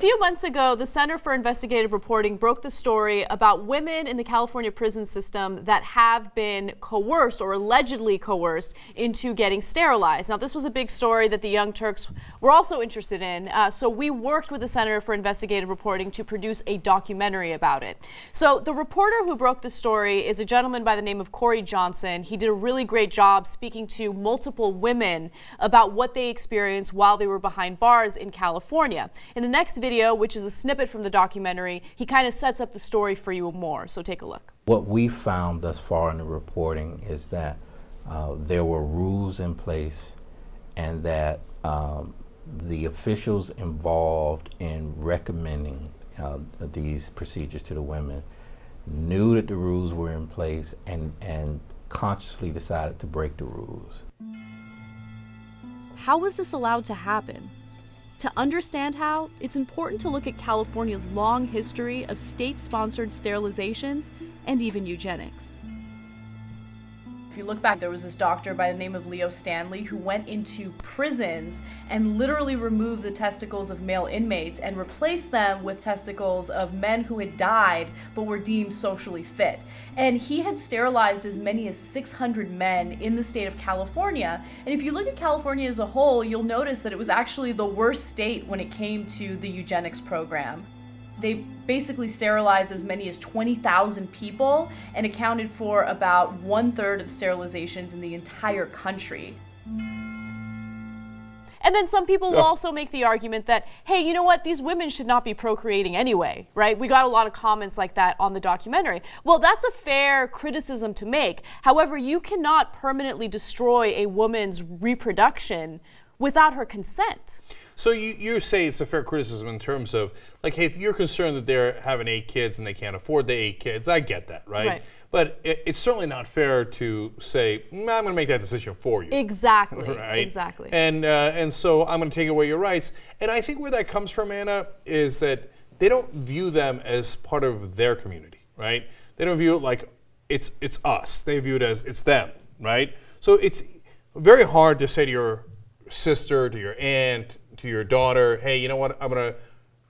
few months ago, the Center for Investigative Reporting broke the story about women in the California prison system that have been coerced or allegedly coerced into getting sterilized. Now, this was a big story that the Young Turks were also interested in, so we worked with the Center for Investigative Reporting to produce a documentary about it. So the reporter who broke the story is a gentleman by the name of Corey Johnson. He did a really great job speaking to multiple women about what they experienced while they were behind bars in California. In the next video, which is a snippet from the documentary, he kind of sets up the story for you more, so take a look. What we found thus far in the reporting is that there were rules in place and that the officials involved in recommending these procedures to the women knew that the rules were in place and consciously decided to break the rules. How was this allowed to happen? To understand how, it's important to look at California's long history of state-sponsored sterilizations and even eugenics. If you look back, there was this doctor by the name of Leo Stanley who went into prisons and literally removed the testicles of male inmates and replaced them with testicles of men who had died but were deemed socially fit. And he had sterilized as many as 600 men in the state of California. And if you look at California as a whole, you'll notice that it was actually the worst state when it came to the eugenics program. They basically sterilized as many as 20,000 people and accounted for about 1/3 of sterilizations in the entire country. And then some people will also make the argument that, hey, you know what, these women should not be procreating anyway, right? We got a lot of comments like that on the documentary. Well, that's a fair criticism to make. However, you cannot permanently destroy a woman's reproduction without her consent. So you say it's a fair criticism in terms of, like, hey, if you're concerned that they're having 8 kids and they can't afford the 8 kids, I get that, right? But it's certainly not fair to say, I'm going to make that decision for you. Exactly, right? Exactly. And so I'm going to take away your rights. And I think where that comes from, Anna, is that they don't view them as part of their community, right? They don't view it like it's us. They view it as it's them, right? So it's very hard to say to your sister, to your aunt, to your daughter, hey, you know what, I'm going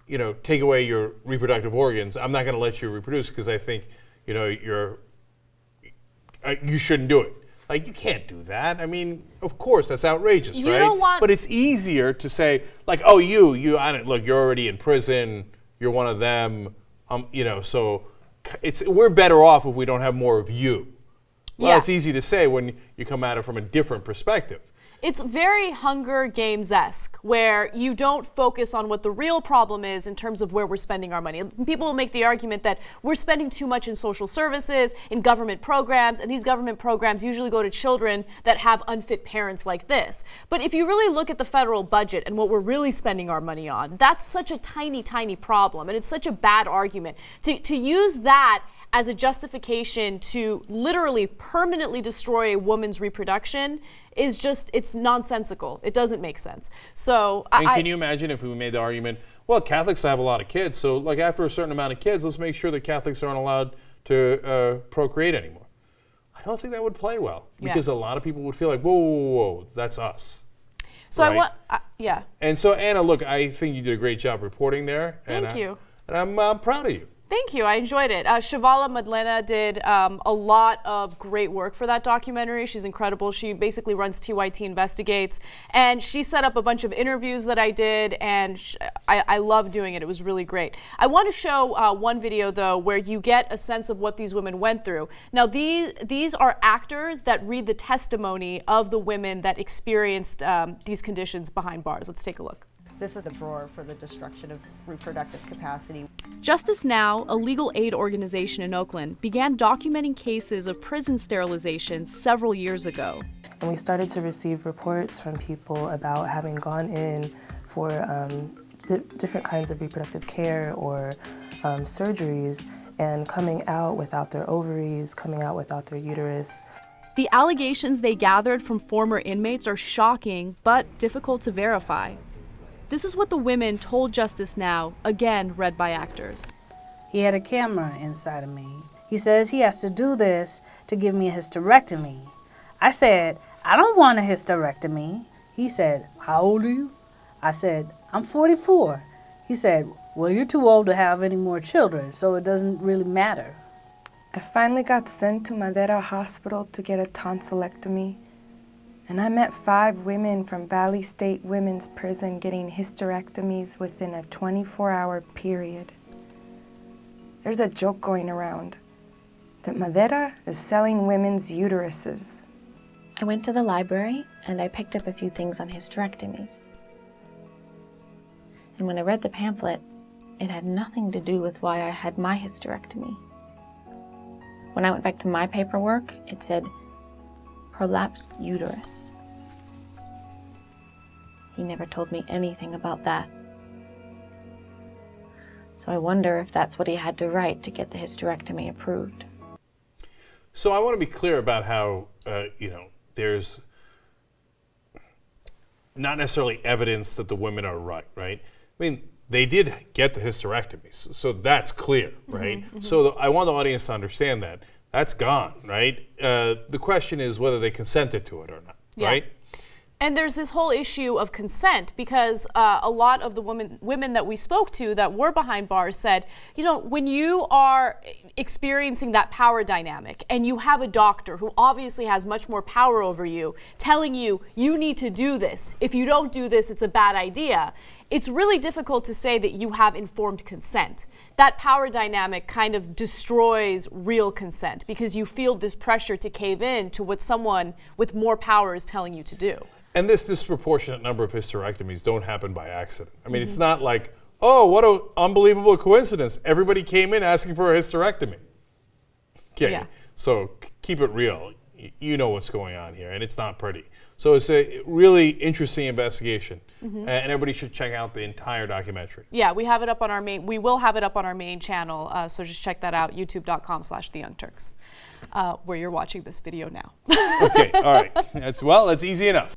to, take away your reproductive organs. I'm not going to let you reproduce because I think, you shouldn't do it. Like, you can't do that. I mean, of course, that's outrageous, you right? Don't want... But it's easier to say, like, oh, look, you're already in prison. You're one of them. So we're better off if we don't have more of you. Well, it's easy to say when you come at it from a different perspective. It's very Hunger Games-esque, where you don't focus on what the real problem is in terms of where we're spending our money. People will make the argument that we're spending too much in social services, in government programs, and these government programs usually go to children that have unfit parents like this. But if you really look at the federal budget and what we're really spending our money on, that's such a tiny, tiny problem, and it's such a bad argument. To use that as a justification to literally permanently destroy a woman's reproduction is just, it's nonsensical. It doesn't make sense. So can you imagine if we made the argument, well, Catholics have a lot of kids, so like after a certain amount of kids, let's make sure that Catholics aren't allowed to procreate anymore. I don't think that would play well because a lot of people would feel like, whoa, that's us. So right? Yeah. And so, Anna, look, I think you did a great job reporting there. Thank you. And I'm proud of you. Thank you. I enjoyed it. Shivala Madlena did a lot of great work for that documentary. She's incredible. She basically runs TYT Investigates, and she set up a bunch of interviews that I did, and I love doing it. It was really great. I want to show one video, though, where you get a sense of what these women went through. Now, these are actors that read the testimony of the women that experienced these conditions behind bars. Let's take a look. This is the drawer for the destruction of reproductive capacity. Justice Now, a legal aid organization in Oakland, began documenting cases of prison sterilizations several years ago. And we started to receive reports from people about having gone in for different kinds of reproductive care or surgeries and coming out without their ovaries, coming out without their uterus. The allegations they gathered from former inmates are shocking, but difficult to verify. This is what the women told Justice Now, again read by actors. He had a camera inside of me. He says he has to do this to give me a hysterectomy. I said, I don't want a hysterectomy. He said, how old are you? I said, I'm 44. He said, Well, you're too old to have any more children, so it doesn't really matter. I finally got sent to Madera Hospital to get a tonsillectomy, and I met 5 women from Valley State Women's Prison getting hysterectomies within a 24-hour period. There's a joke going around that Madera is selling women's uteruses. I went to the library and I picked up a few things on hysterectomies. And when I read the pamphlet, it had nothing to do with why I had my hysterectomy. When I went back to my paperwork, it said prolapsed uterus. He never told me anything about that. So I wonder if that's what he had to write to get the hysterectomy approved. So I want to be clear about how, there's not necessarily evidence that the women are right? I mean, they did get the hysterectomies, so that's clear, right? So I want the audience to understand that. That's gone, right? The question is whether they consented to it or not, right? And there's this whole issue of consent because a lot of the women that we spoke to that were behind bars said, when you are experiencing that power dynamic and you have a doctor who obviously has much more power over you telling you, you need to do this. If you don't do this, it's a bad idea. It's really difficult to say that you have informed consent. That power dynamic kind of destroys real consent because you feel this pressure to cave in to what someone with more power is telling you to do. And this disproportionate number of hysterectomies don't happen by accident. I mean, it's not like, oh, what an unbelievable coincidence. Everybody came in asking for a hysterectomy. Okay, so keep it real. You know what's going on here, and it's not pretty. So it's a really interesting investigation, and everybody should check out the entire documentary. Yeah, we have it up on our main. We will have it up on our main channel. So just check that out, youtube.com/theyoungturks, where you're watching this video now. Okay, all right. That's easy enough.